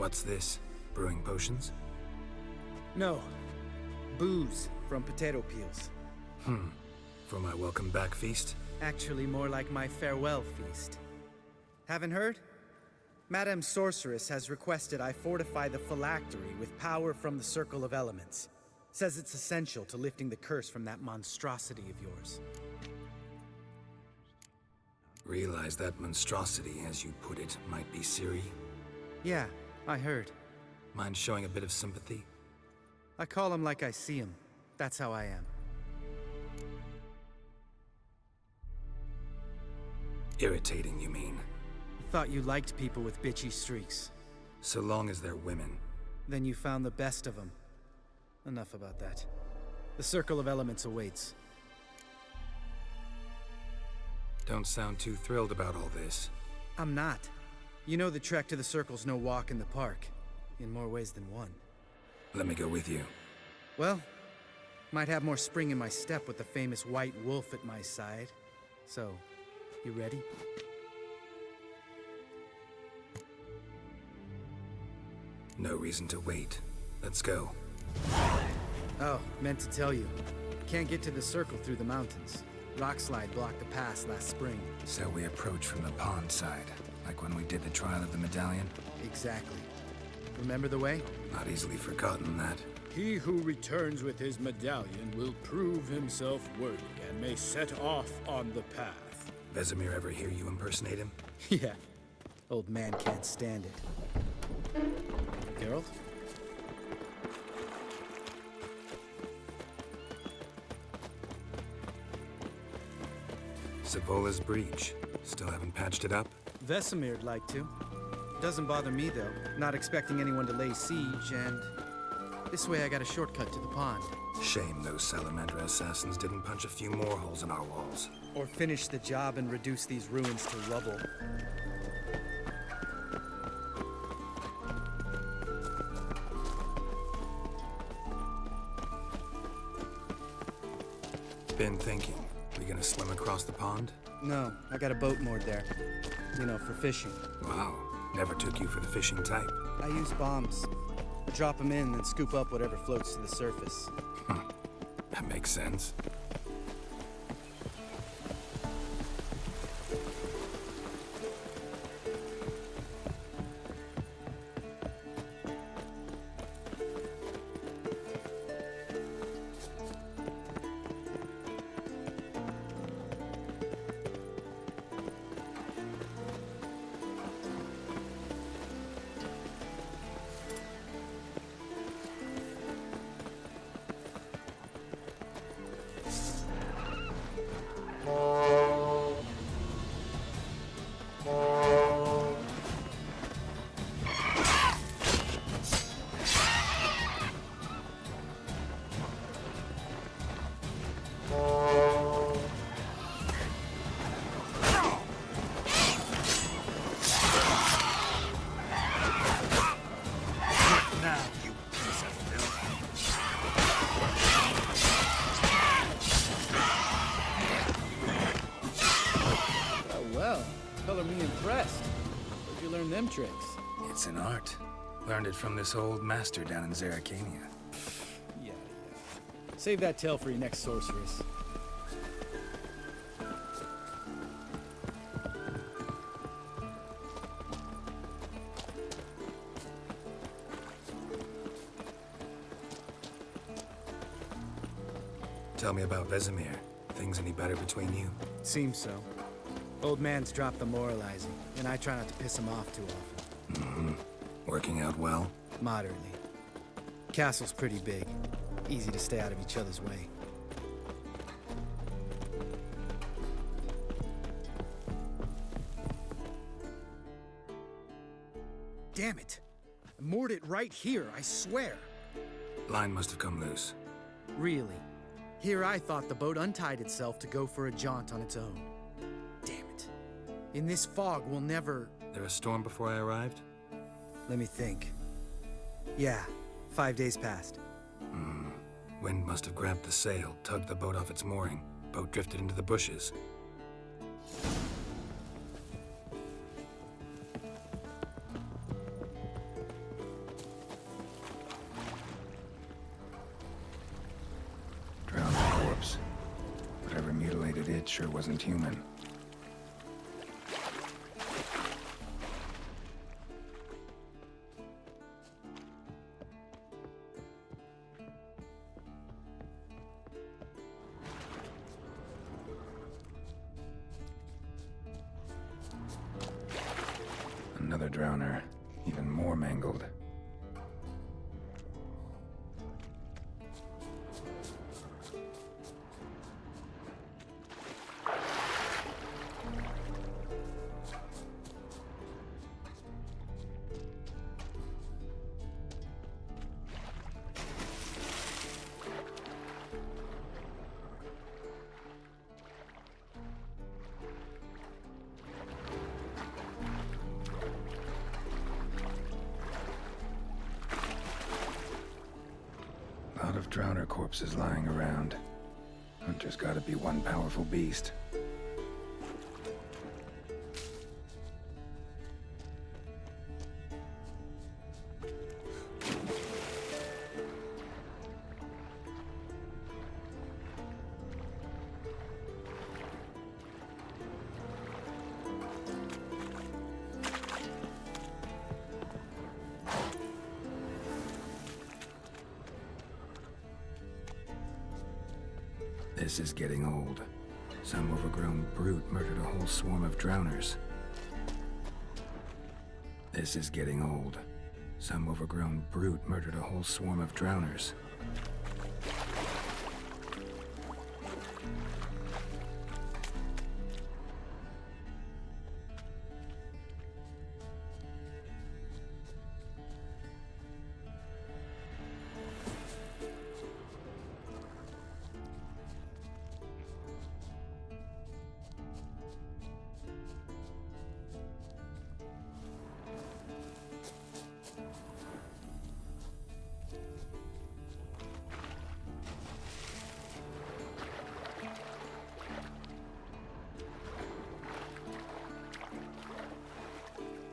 What's this? Brewing potions? No. Booze from potato peels. For my welcome back feast? Actually, more like my farewell feast. Haven't heard? Madame Sorceress has requested I fortify the phylactery with power from the Circle of Elements. Says it's essential to lifting the curse from that monstrosity of yours. Realize that monstrosity, as you put it, might be Ciri? Yeah, I heard. Mind showing a bit of sympathy? I call him like I see him. That's how I am. Irritating, you mean? Thought you liked people with bitchy streaks. So long as they're women. Then you found the best of them. Enough about that. The Circle of Elements awaits. Don't sound too thrilled about all this. I'm not. You know the trek to the Circle's no walk in the park. In more ways than one. Let me go with you. Well, might have more spring in my step with the famous white wolf at my side. So, you ready? No reason to wait. Let's go. Oh, meant to tell you. Can't get to the Circle through the mountains. Rockslide blocked the pass last spring. So we approach from the pond side, like when we did the trial of the medallion? Exactly. Remember the way? Not easily forgotten that. He who returns with his medallion will prove himself worthy and may set off on the path. Vesemir ever hear you impersonate him? Yeah. Old man can't stand it. Geralt? Savola's breach. Still haven't patched it up? Vesemir'd like to. Doesn't bother me, though. Not expecting anyone to lay siege, and... this way I got a shortcut to the pond. Shame those Salamander assassins didn't punch a few more holes in our walls. Or finish the job and reduce these ruins to rubble. Been thinking. We gonna swim across the pond? No, I got a boat moored there. You know, for fishing. Wow. Never took you for the fishing type. I use bombs. Drop them in, then scoop up whatever floats to the surface. That makes sense. Color me impressed. Where'd you learn them tricks? It's an art. Learned it from this old master down in Zerrikania. Yeah. Save that tale for your next sorceress. Tell me about Vesemir. Things any better between you? Seems so. Old man's dropped the moralizing, and I try not to piss him off too often. Working out well? Moderately. Castle's pretty big. Easy to stay out of each other's way. Damn it! I moored it right here, I swear! Line must have come loose. Really? Here I thought the boat untied itself to go for a jaunt on its own. Damn it. In this fog, we'll never... There a storm before I arrived? Let me think. Yeah, 5 days passed. Wind must have grabbed the sail, tugged the boat off its mooring. Boat drifted into the bushes. sure wasn't human. Another drowner, even more mangled. Lot of drowner corpses lying around. Hunter's gotta be one powerful beast. This is getting old. Some overgrown brute murdered a whole swarm of drowners. This is getting old. Some overgrown brute murdered a whole swarm of drowners.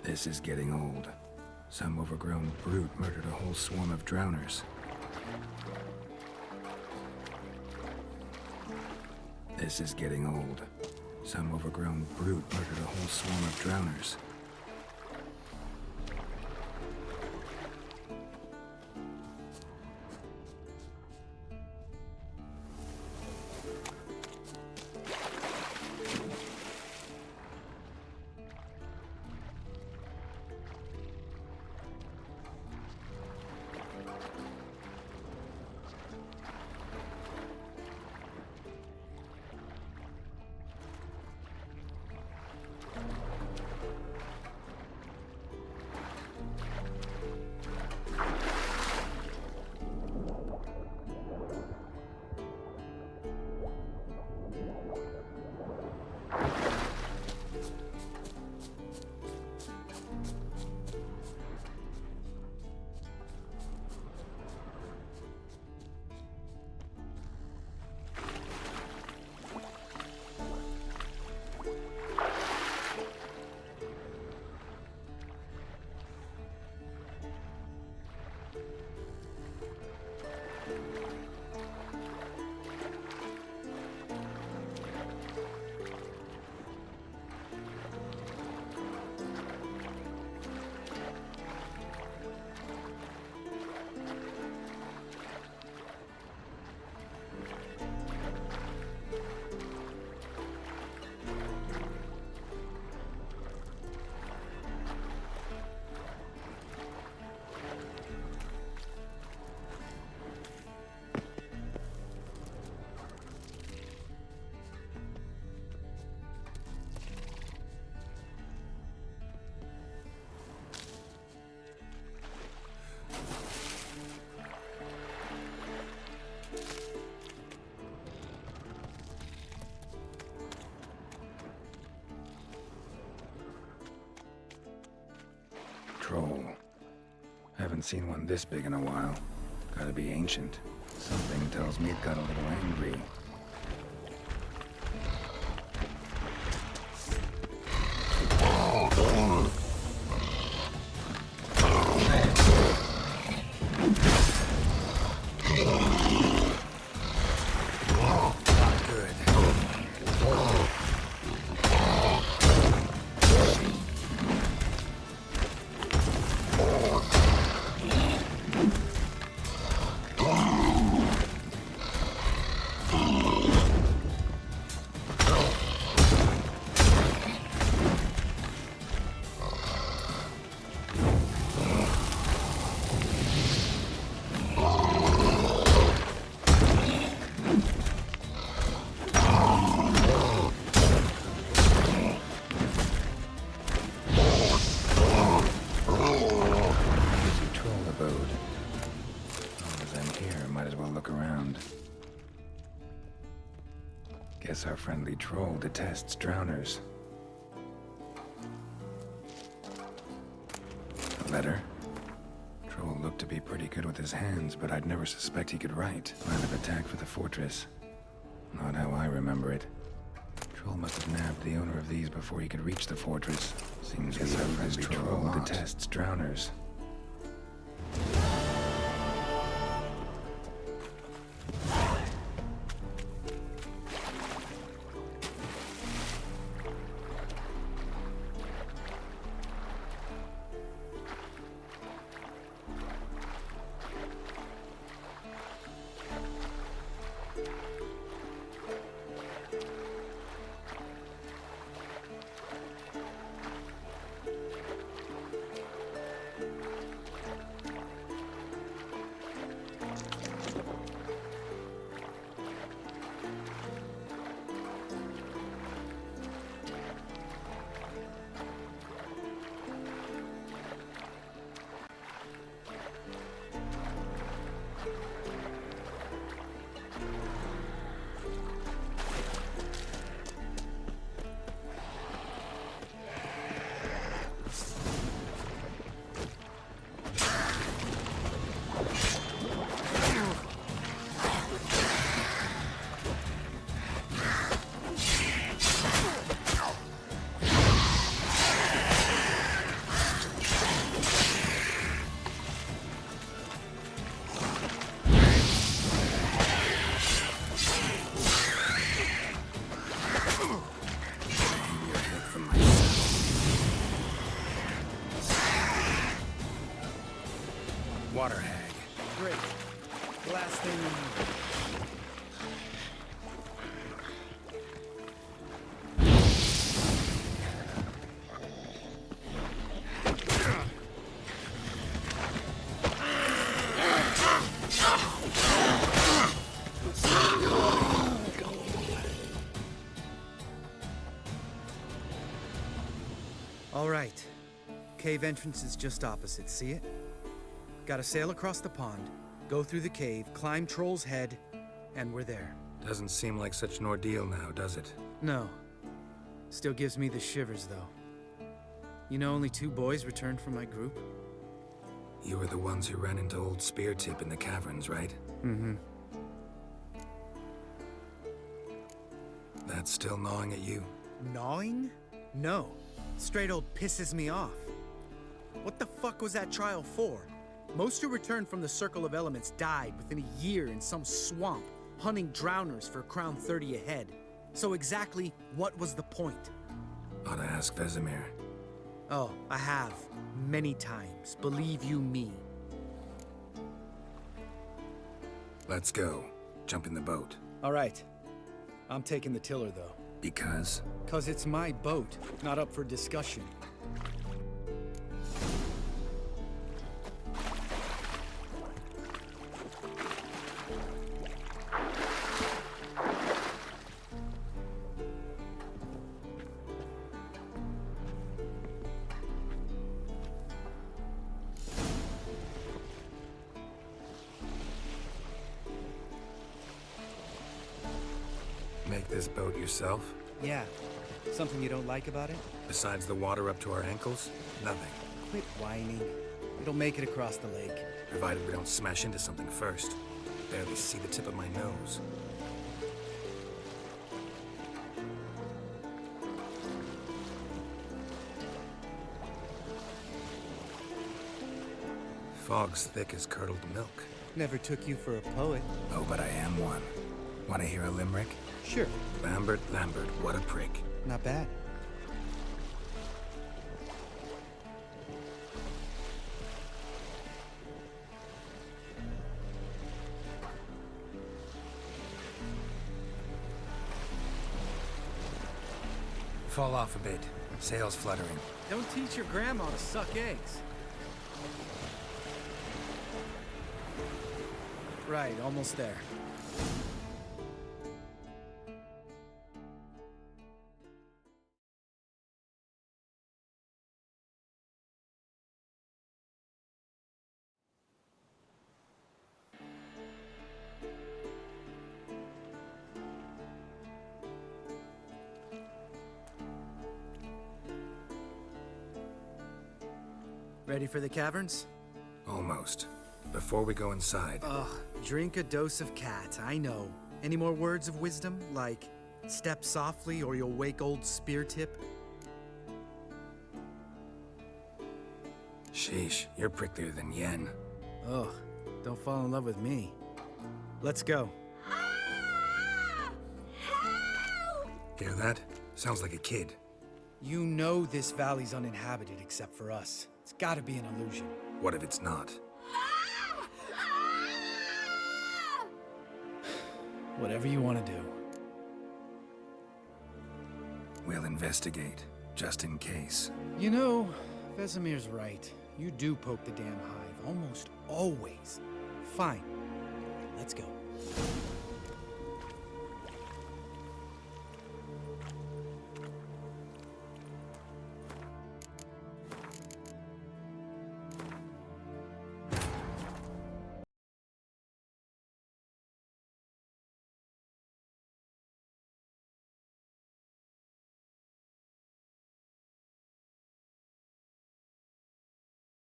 This is getting old. Some overgrown brute murdered a whole swarm of drowners. This is getting old. Some overgrown brute murdered a whole swarm of drowners. Troll. Haven't seen one this big in a while. Gotta be ancient. Something tells me it got a little angry. Not good. Guess our friendly troll detests drowners. A letter? Troll looked to be pretty good with his hands, but I'd never suspect he could write. Plan of attack for the fortress. Not how I remember it. Troll must have nabbed the owner of these before he could reach the fortress. Seems our friendly troll detests drowners. Water hag. Great. Last thing we need. All right. Cave entrance is just opposite, see it? Gotta sail across the pond, go through the cave, climb Troll's Head, and we're there. Doesn't seem like such an ordeal now, does it? No. Still gives me the shivers, though. You know only 2 boys returned from my group? You were the ones who ran into old Spear Tip in the caverns, right? Mm-hmm. That's still gnawing at you? Gnawing? No. Straight old pisses me off. What the fuck was that trial for? Most who returned from the Circle of Elements died within a year in some swamp, hunting drowners for Crown 30 a head. So exactly what was the point? Ought to ask Vesemir. Oh, I have. Many times. Believe you me. Let's go. Jump in the boat. All right. I'm taking the tiller, though. Because? 'Cause it's my boat, not up for discussion. Make this boat yourself? Yeah. Something you don't like about it? Besides the water up to our ankles? Nothing. Quit whining. It'll make it across the lake. Provided we don't smash into something first. Barely see the tip of my nose. Fog's thick as curdled milk. Never took you for a poet. Oh, but I am one. Want to hear a limerick? Sure. Lambert, Lambert, what a prick. Not bad. Fall off a bit. Sails fluttering. Don't teach your grandma to suck eggs. Right, almost there. Ready for the caverns? Almost. Before we go inside, Ugh, drink a dose of cat, I know. Any more words of wisdom, like step softly or you'll wake old Spear Tip? sheesh, you're pricklier than Yen. Ugh, don't fall in love with me. Let's go. Hear that? Sounds like a kid. You know this valley's uninhabited except for us. It's gotta be an illusion. What if it's not? Whatever you want to do. We'll investigate, just in case. You know, Vesemir's right. You do poke the damn hive, almost always. Fine. Let's go.